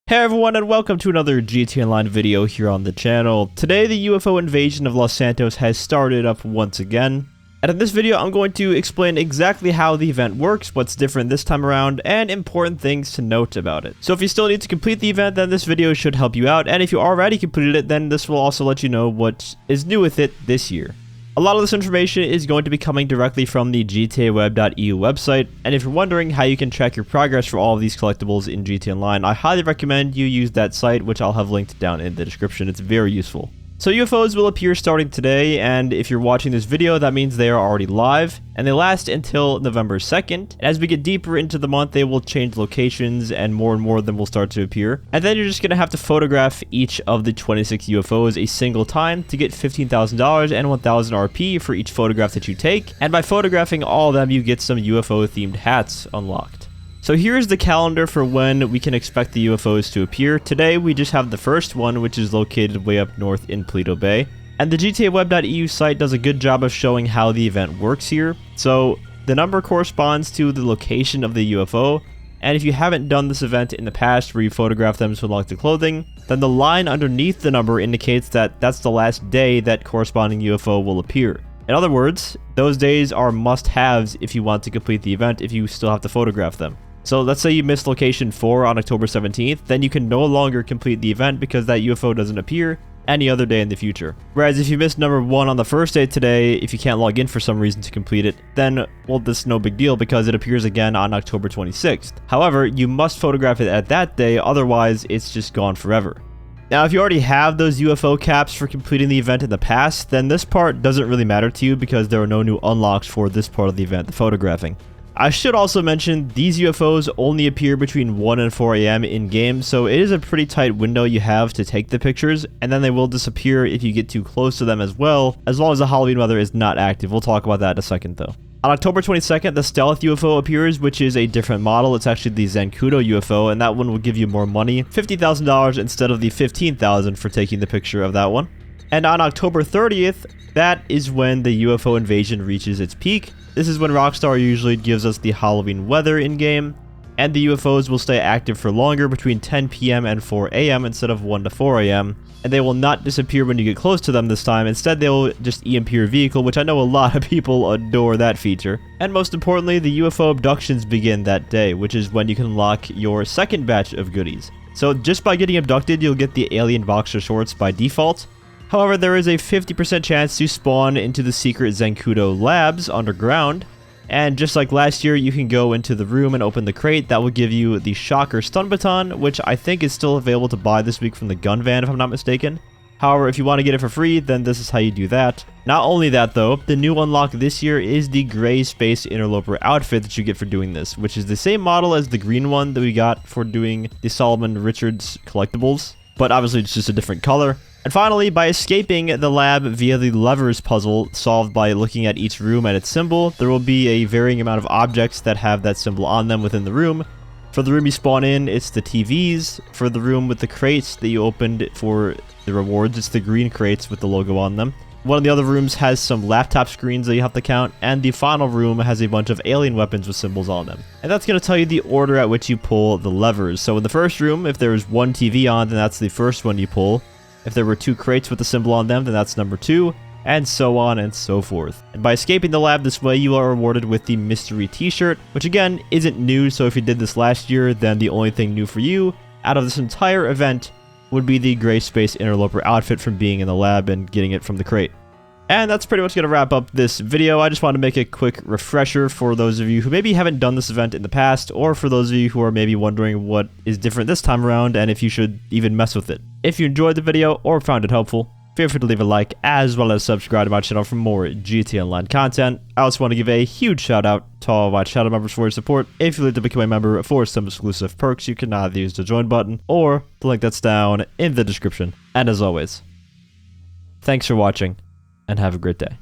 Hey everyone, and welcome to another gtaonline video here on the channel. Today the UFO invasion of Los Santos has started up once again. And in this video I'm going to explain exactly how the event works, what's different this time around, and important things to note about it. So if you still need to complete the event, then this video should help you out, and if you already completed it, then this will also let you know what is new with it this year. A lot of this information is going to be coming directly from the gtaweb.eu website, and if you're wondering how you can track your progress for all of these collectibles in gtaonline, I highly recommend you use that site, which I'll have linked down in the description. It's very useful. So UFOs will appear starting today, and if you're watching this video, that means they are already live, and they last until November 2nd. And as we get deeper into the month, they will change locations, and more of them will start to appear. And then you're just going to have to photograph each of the 26 UFOs a single time to get $15,000 and 1,000 RP for each photograph that you take. And by photographing all of them, you get some UFO-themed hats unlocked. So here's the calendar for when we can expect the UFOs to appear. Today we just have the first one, which is located way up north in Paleto Bay. And the gtaweb.eu site does a good job of showing how the event works here. So the number corresponds to the location of the UFO. And if you haven't done this event in the past where you photograph them to unlock the clothing, then the line underneath the number indicates that that's the last day that corresponding UFO will appear. In other words, those days are must-haves if you want to complete the event if you still have to photograph them. So let's say you missed location 4 on October 17th, then you can no longer complete the event because that UFO doesn't appear any other day in the future. Whereas if you missed number 1 on the first day today, if you can't log in for some reason to complete it, then, well, this is no big deal because it appears again on October 26th. However, you must photograph it at that day, otherwise it's just gone forever. Now, if you already have those UFO caps for completing the event in the past, then this part doesn't really matter to you because there are no new unlocks for this part of the event, the photographing. I should also mention these UFOs only appear between 1 and 4 AM in-game, so it is a pretty tight window you have to take the pictures, and then they will disappear if you get too close to them as well, as long as the Halloween weather is not active. We'll talk about that in a second though. On October 22nd, the Stealth UFO appears, which is a different model. It's actually the Zancudo UFO, and that one will give you more money, $50,000 instead of the $15,000 for taking the picture of that one. And on October 30th, that is when the UFO invasion reaches its peak. This is when Rockstar usually gives us the Halloween weather in-game, and the UFOs will stay active for longer between 10 PM and 4 AM instead of 1 to 4 AM, and they will not disappear when you get close to them this time. Instead, they will just EMP your vehicle, which I know a lot of people adore that feature. And most importantly, the UFO abductions begin that day, which is when you can unlock your second batch of goodies. So just by getting abducted, you'll get the alien boxer shorts by default. However, there is a 50% chance to spawn into the secret Zancudo labs underground, and just like last year, you can go into the room and open the crate. That will give you the Shocker stun baton, which I think is still available to buy this week from the gun van if I'm not mistaken. However, if you want to get it for free, then this is how you do that. Not only that though, the new unlock this year is the gray space interloper outfit that you get for doing this, which is the same model as the green one that we got for doing the Solomon Richards collectibles, but obviously it's just a different color. And finally, by escaping the lab via the levers puzzle solved by looking at each room and its symbol, there will be a varying amount of objects that have that symbol on them within the room. For the room you spawn in, it's the TVs. For the room with the crates that you opened for the rewards, it's the green crates with the logo on them. One of the other rooms has some laptop screens that you have to count, and the final room has a bunch of alien weapons with symbols on them. And that's going to tell you the order at which you pull the levers. So in the first room, if there is one TV on, then that's the first one you pull. If there were 2 crates with the symbol on them, then that's number 2, and so on and so forth. And by escaping the lab this way, you are rewarded with the mystery t-shirt, which again, isn't new, so if you did this last year, then the only thing new for you out of this entire event would be the gray space interloper outfit from being in the lab and getting it from the crate. And that's pretty much going to wrap up this video. I just want to make a quick refresher for those of you who maybe haven't done this event in the past, or for those of you who are maybe wondering what is different this time around and if you should even mess with it. If you enjoyed the video or found it helpful, feel free to leave a like as well as subscribe to my channel for more gtaonline content. I also want to give a huge shout out to all of my channel members for your support. If you'd like to become a member for some exclusive perks, you can either use the join button or the link that's down in the description. And as always, thanks for watching, and have a great day.